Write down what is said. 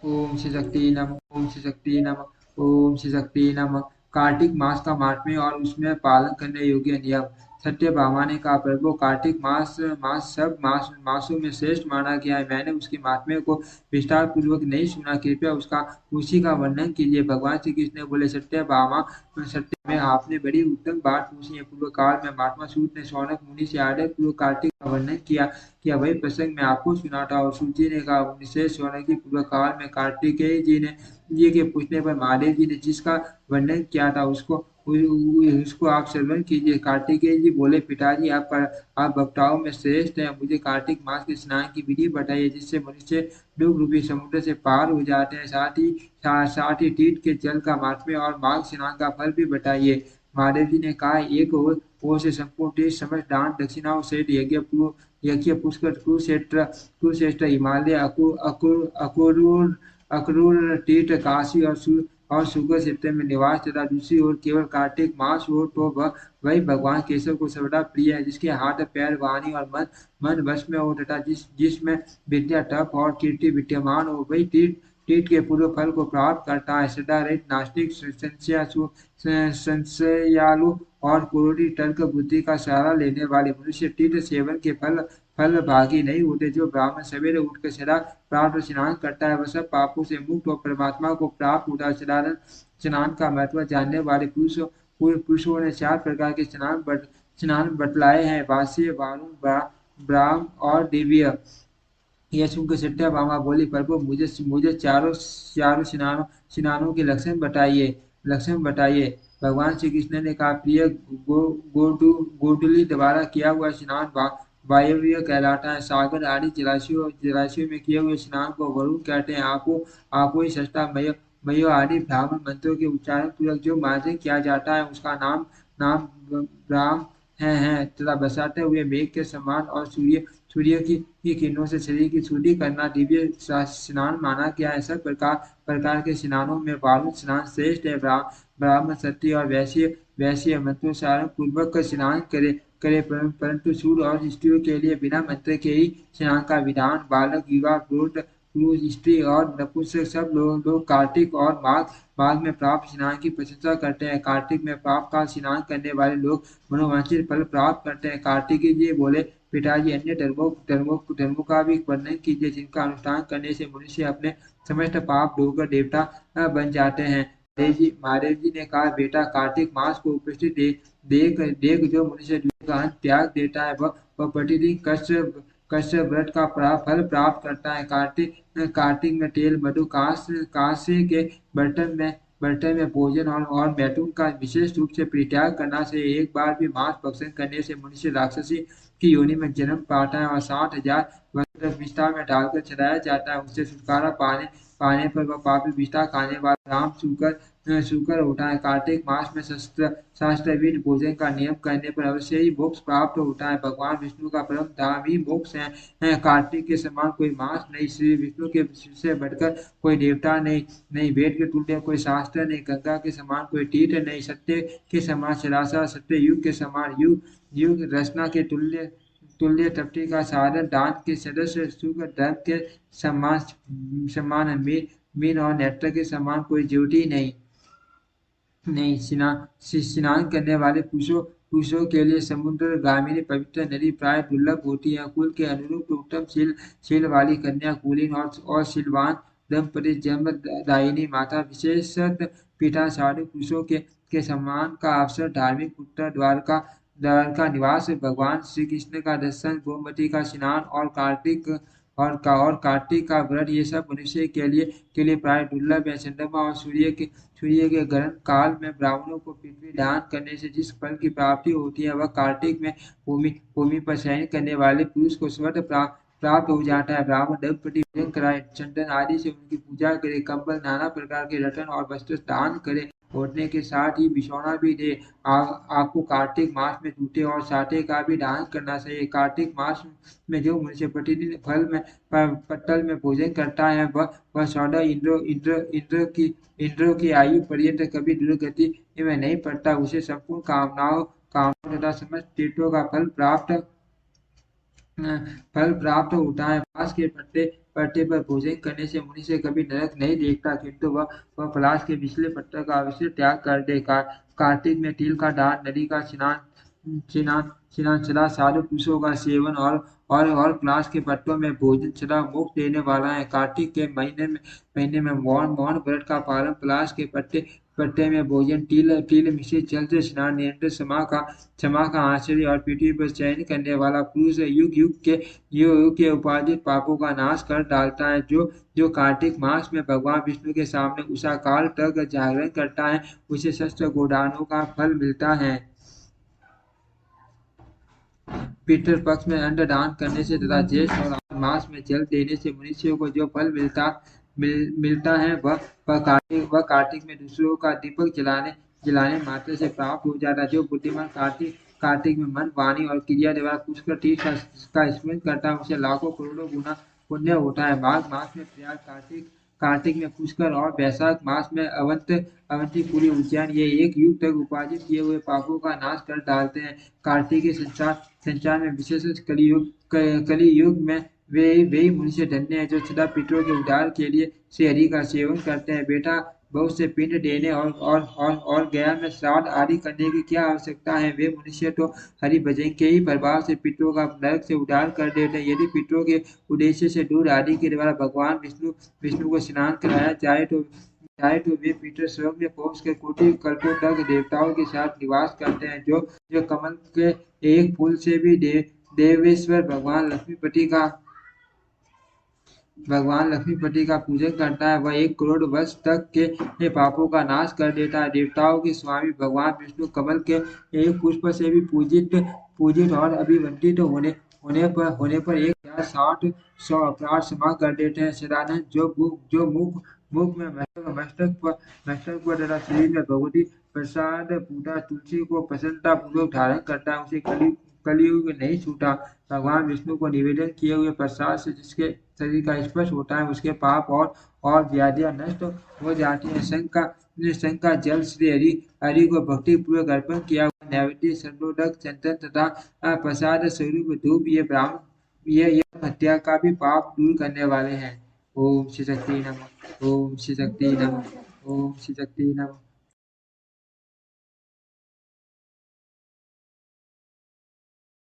ओम श्री शक्ति नमः। ओम श्री शक्ति नमः। ओम श्री शक्ति नमः। कार्तिक मास का महात्म्य और उसमें पालन करने योग्य नियम। सत्यभामा ने कहा, प्रभु, कार्तिक मास मास सब मासों में श्रेष्ठ माना गया है। मैंने उसके महात्म्य को विस्तार पूर्वक नहीं सुना, कृपया उसका उसी का वर्णन कीजिए। भगवान श्री कृष्ण ने बोले, सत्यभामा, सत्य में आपने बड़ी उत्तम बात पूछी है। पूर्व काल में महात्मा सूत ने शौनक मुनि से आदर पूर्वक कार्तिक का वर्णन किया वही प्रसंग मैं आपको सुनाता हूँ। सूत जी ने कहा, विशेष शौनक की पूर्व काल में कार्तिकेय जी के पूछने पर महादेव जी ने जिसका वर्णन किया था उसको आप श्रवण कीजिए। कार्तिकेय जी बोले, पिताजी, आप वक्ताओं में श्रेष्ठ हैं। मुझे कार्तिक मास के स्नान की विधि बताइए, जिससे मनुष्य दुख रूपी समुद्र से पार हो जाते हैं। साथ ही तीर्थ के जल का महात्म्य और माघ स्नान का फल भी बताइए। महादेव जी ने कहा, एक ओर से संपूर्ण तीर्थ समस्त दान दक्षिणाओं सहित यज्ञ पुष्कर कुरुक्षेत्र हिमालय अक्रूर तीर्थ काशी और शुगर क्षेत्र में निवास तथा दूसरी ओर केवल कार्तिक मास हो तो वही भगवान केशव को सर्वदा प्रिय है, जिसके हाथ पैर वाणी और मन वश में हो तथा जिसमें विद्या तप और कीर्ति विद्यमान हो, वही तीर्थ के पूर्व फल को प्राप्त करता है। सदा रहित नास्तिक संशयालु और क्रोधी तर्क बुद्धि का सहारा लेने वाले मनुष्य तीर्थ सेवन के फल भागी नहीं होते। जो ब्राह्मण सवेरे उठकर सदा प्रातः स्नान करता है, वह सब पापों से मुक्त और परमात्मा को प्राप्त होता है। साधारण स्नान का महत्व जानने वाले पुरुषों ने 4 प्रकार के स्नान बतलाए हैं: वास्य, वारुण, ब्राह्म और दिव्य। यह सुनकर सत्याभामा बोली, प्रभु, मुझे मुझे चारों स्नानों के लक्षण बताइए। भगवान श्री कृष्ण ने कहा, प्रिय, गोडुली द्वारा किया हुआ स्नान वायव्य कहलाता है। सागर आदि जलाशयों में किए हुए स्नान को वरुण कहते हैं। आपो ही सस्ता मयो आदि ब्राह्मण मंत्रों के उच्चारण पूर्वक जो मार्जन किया जाता है, उसका नाम नाम ब्राह्म है तथा बरसाते हुए मेघ के समान और सूर्य की किरणों से शरीर की शुद्धि करना दिव्य स्नान माना गया है। सब प्रकार के स्नानों में वारुण स्नान श्रेष्ठ है। ब्राह्मण, क्षत्रिय और वैश्य मंत्रोच्चारण पूर्वक स्नान करे, परंतु सूर्य और स्त्रियों के लिए बिना मंत्र के ही स्नान का विधान। बालक, युवा, वृद्ध, पुरुष, स्त्री और नपुंसक सब लोग कार्तिक और माघ में प्राप्त स्नान की प्रशंसा करते हैं। कार्तिक में पाप का स्नान करने वाले लोग मनोवांछित फल प्राप्त करते हैं। कार्तिकेय जी बोले, पिताजी, अन्य धर्मों का भी वर्णन कीजिए, जिनका अनुष्ठान करने से मनुष्य अपने समस्त पाप धोकर देवता बन जाते हैं। महादेव जी ने कहा, बेटा, कार्तिक मास को उपस्थित देख जो मनुष्य दूसरे का अन्न त्याग देता है, वह प्रतिदिन कश्य व्रत का फल प्राप्त करता है। कार्तिक में तेल, मधु, कांसे के बर्तन में भोजन और मैथुन का विशेष रूप से परित्याग करना से एक बार भी मांस भक्षण करने से मनुष्य राक्षसी की योनि में जन्म पाता है और 60,000 वर्ष तक विष्ठा में डालकर चलाया जाता है। उससे छुटकारा पाने पर वह पापी विष्ठा खाने वाला राम सूकर होता है। कार्तिक मास में शास्त्रविद भोजन का नियम करने पर अवश्य ही मोक्ष प्राप्त होता है। भगवान विष्णु का परम धाम ही मोक्ष है। कार्तिक के समान कोई मास नहीं, श्री विष्णु के से बढ़कर कोई देवता नहीं, वेद के तुल्य कोई शास्त्र नहीं, गंगा के समान कोई तीर्थ नहीं, सत्य के समान सरासर सत्य, युग के समान युग रचना के तुल्य तृप्ति का साधन, दान के सदस्य, सुख धर्म के समान मीन और नेत्र के समान कोई ज्योति नहीं। स्नान करने वाले पुरुषों के लिए समुद्र गामिनी पवित्र नदी प्राय दुर्लभ होती है। कुल के अनुरूप उत्तम शील वाली कन्या कुलीन और शीलवान दंपति जन्मदायिनी माता विशेषत पिता साधु पुरुषों के सम्मान का अवसर, धार्मिक उत्तर द्वारका निवास, भगवान श्री कृष्ण का दर्शन, गोमती का स्नान और कार्तिक का व्रत, ये सब मनुष्य के लिए प्राय दुर्लभ है। चंद्रमा और सूर्य के ग्रहण काल में ब्राह्मणों को पृथ्वी दान करने से जिस फल की प्राप्ति होती है, वह कार्तिक में भूमि पर शयन करने वाले पुरुष को स्वर्ग प्राप्त हो जाता है। ब्राह्मण दंपति भोजन कराए, चंदन आदि से उनकी पूजा करे, कंबल, नाना प्रकार के रत्न और वस्त्र दान करे, ओढ़ने के साथ ही बिछौना भी दे। आपको कार्तिक मास में जूते और साटे का भी दान करना चाहिए। कार्तिक मास में जो मनुष्य प्रतिदिन फल में पत्तल में भोजन करता है, वह 14 इंद्रों की आयु पर्यंत कभी दुर्गति में नहीं पड़ता। उसे संपूर्ण कामनाओं तथा समस्त तीर्थों का फल प्राप्त फल प्राप्त होता है। पलाश के पत्ते पत्ते पर भोजन करने से मनुष्य कभी नरक नहीं देखता, किंतु वह पलाश के पिछले पत्ते का अवश्य त्याग कर दे। कार्तिक में तिल का दान, नदी का स्नान स्नान स्नान, सदा साधु पुरुषों का सेवन और पलाश के पत्तों में भोजन सदा मुक्त देने वाला है। कार्तिक के महीने में मौन मौन व्रत का पालन, पलाश के पत्ते में भोजन, तिल तिल मिश्रित जल से स्नान, निरंतर क्षमा का आश्रय और पृथ्वी पर चयन करने वाला पुरुष युग के उपार्जित पापों का नाश कर डालता है। जो कार्तिक मास में भगवान विष्णु के सामने उषा काल तक जागरण करता है, उसे शस्त्र गोदानों का फल मिलता है। पितृ पक्ष में अन्न दान करने से तथा ज्येष्ठ और आषाढ़ मास में जल देने से मनुष्यों को जो फल मिलता है, वह कार्तिक में दूसरों का दीपक जलाने मात्र से प्राप्त हो जाता है। जो बुद्धिमान कार्तिक में मन, वाणी और क्रिया द्वारा पुष्कर तीर्थ का स्मरण करता है, उसे लाखों करोड़ों गुना पुण्य होता है। माघ मास में प्रयाग, कार्तिक में पुष्कर और वैशाख मास में अवंतीपुरी उज्जैन, ये एक युग तक उपार्जित किए हुए पापों का नाश कर डालते हैं। कार्तिक के संचार में विशेष कलि युग में वे मनुष्य धन्य है जो सदा पितरों के उद्धार के लिए श्री हरि का सेवन करते हैं। बेटा, बहुत से पिंड देने और गया में श्राद्ध आदि करने की क्या आवश्यकता है? वे मनुष्य तो हरि भजन के ही प्रभाव से पितरों का नरक से उद्धार कर देते हैं। यदि पितरों के उद्देश्य से दूध आदि के द्वारा भगवान विष्णु को स्नान कराया जाए तो वे पितर स्वर्ग में पहुंचकर कोटि कल्पों तक देवताओं के साथ निवास करते हैं। जो कमल के एक फूल से भी देवेश्वर भगवान लक्ष्मीपति का पूजन करता है, वह 1 करोड़ वर्ष तक के पापों का नाश कर देता है। देवताओं के स्वामी भगवान विष्णु कमल के एक पुष्प से भी पूजित और अभिवंदित होने पर 1060 अपराध क्षमा कर देते हैं। सदानंद, जो मुख में मस्तक पर तथा शरीर में भगवती प्रसाद पूता तुलसी को प्रसन्नता पूर्वक धारण करता है, उसे कलियुग नहीं छूटा। भगवान विष्णु को निवेदन किए हुए प्रसाद से जिसके शरीर का स्पर्श होता है, उसके पाप और व्याधियां नष्ट हो जाती हैं। शंख का जल श्री हरि को भक्ति पूर्वक अर्पण किया हुआ नैवेद्य, सर्वोदक, चंदन तथा प्रसाद स्वरूप धूप, ये हत्या का भी पाप दूर करने वाले हैं। ओम श्री शक्ति नमः। ओम श्री शक्ति नमः। ओम श्री शक्ति नमः।